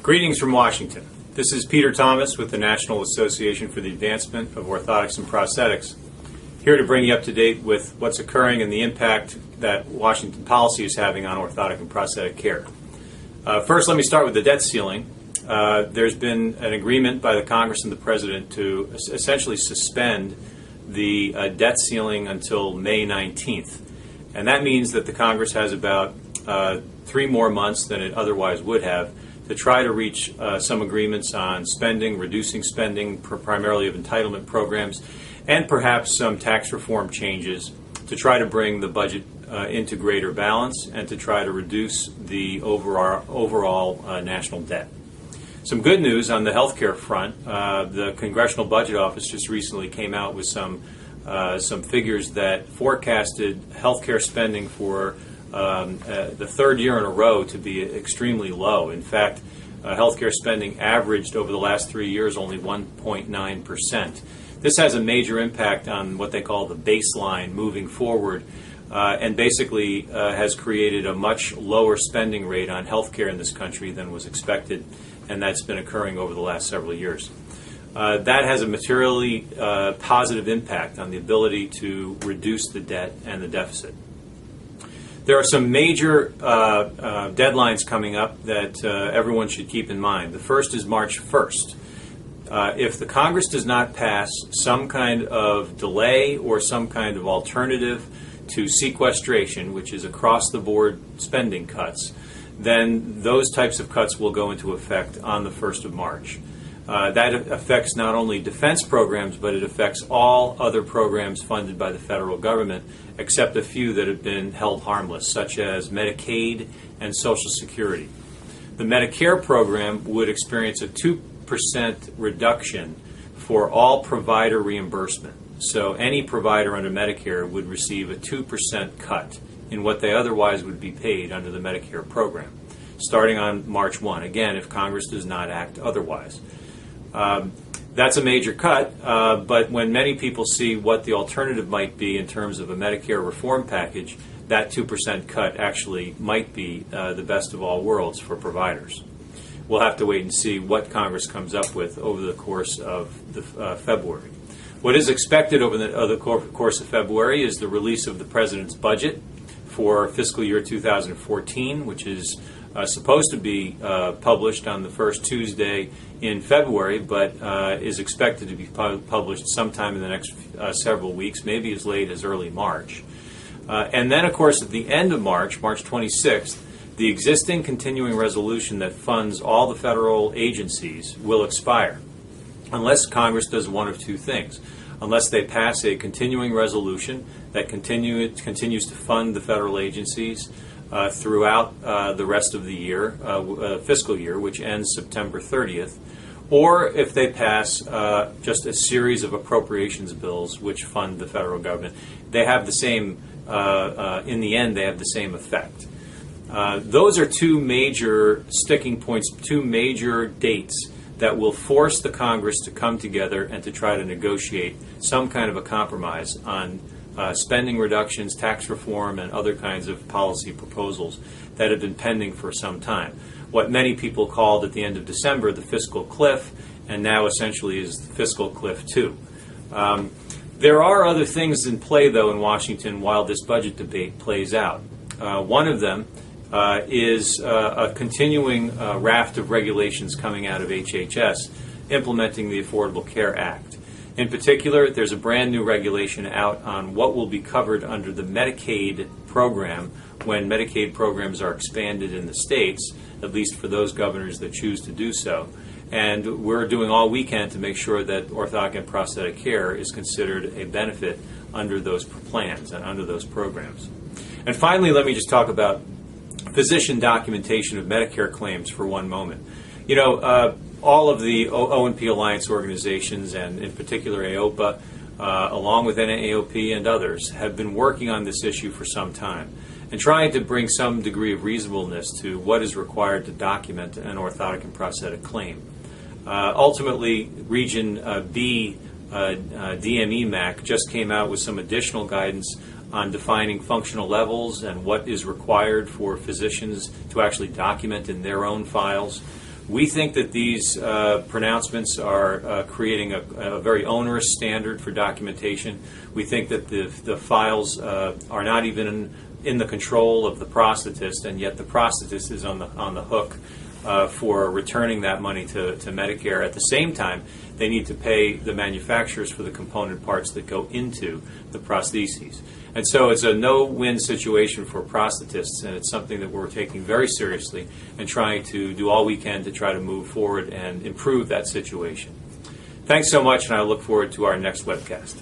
Greetings from Washington. This is Peter Thomas with the National Association for the Advancement of Orthotics and Prosthetics, here to bring you up to date with what's occurring and the impact that Washington policy is having on orthotic and prosthetic care. First, let me start with the debt ceiling. There's been an agreement by the Congress and the President to essentially suspend the debt ceiling until May 19th. And that means that the Congress has about 3 more months than it otherwise would have to try to reach some agreements on spending, reducing spending, primarily of entitlement programs, and perhaps some tax reform changes to try to bring the budget into greater balance and to try to reduce the overall national debt. Some good news on the healthcare front. The Congressional Budget Office just recently came out with some figures that forecasted healthcare spending for the third year in a row to be extremely low. In fact, healthcare spending averaged over the last 3 years only 1.9%. This has a major impact on what they call the baseline moving forward, and basically has created a much lower spending rate on healthcare in this country than was expected, and that's been occurring over the last several years. That has a materially positive impact on the ability to reduce the debt and the deficit. There are some major deadlines coming up that everyone should keep in mind. The first is March 1st. If the Congress does not pass some kind of delay or some kind of alternative to sequestration, which is across-the-board spending cuts, then those types of cuts will go into effect on the 1st of March. That affects not only defense programs, but it affects all other programs funded by the federal government, except a few that have been held harmless, such as Medicaid and Social Security. The Medicare program would experience a 2% reduction for all provider reimbursement. So any provider under Medicare would receive a 2% cut in what they otherwise would be paid under the Medicare program, starting on March 1, again, if Congress does not act otherwise. That's a major cut, but when many people see what the alternative might be in terms of a Medicare reform package, that 2% cut actually might be the best of all worlds for providers. We'll have to wait and see what Congress comes up with over the course of February. What is expected over the course of February is the release of the President's budget for fiscal year 2014, which is supposed to be published on the first Tuesday in February, but is expected to be published sometime in the next several weeks, maybe as late as early March. And then, of course, at the end of March, March 26th, the existing continuing resolution that funds all the federal agencies will expire, unless Congress does one of two things. Unless they pass a continuing resolution that continues to fund the federal agencies throughout the rest of the year, fiscal year, which ends September 30th, or if they pass just a series of appropriations bills which fund the federal government. They have the same, in the end, they have the same effect. Those are two major sticking points, two major dates that will force the Congress to come together and to try to negotiate some kind of a compromise on spending reductions, tax reform, and other kinds of policy proposals that have been pending for some time. What many people called at the end of December the fiscal cliff, and now essentially is the fiscal cliff 2. There are other things in play, though, in Washington while this budget debate plays out. One of them is a continuing raft of regulations coming out of HHS implementing the Affordable Care Act. In particular, there's a brand new regulation out on what will be covered under the Medicaid program when Medicaid programs are expanded in the states, at least for those governors that choose to do so. And we're doing all we can to make sure that orthotic and prosthetic care is considered a benefit under those plans and under those programs. And finally, let me just talk about physician documentation of Medicare claims for one moment. You know, all of the O&P Alliance organizations, and in particular AOPA, along with NAAOP and others, have been working on this issue for some time and trying to bring some degree of reasonableness to what is required to document an orthotic and prosthetic claim. Ultimately, Region B DME MAC just came out with some additional guidance on defining functional levels and what is required for physicians to actually document in their own files We think that these pronouncements are creating a very onerous standard for documentation. We think that the files are not even in the control of the prosthetist, and yet the prosthetist is on the hook for returning that money to Medicare. At the same time, they need to pay the manufacturers for the component parts that go into the prostheses. And so it's a no-win situation for prosthetists, and it's something that we're taking very seriously and trying to do all we can to try to move forward and improve that situation. Thanks so much, and I look forward to our next webcast.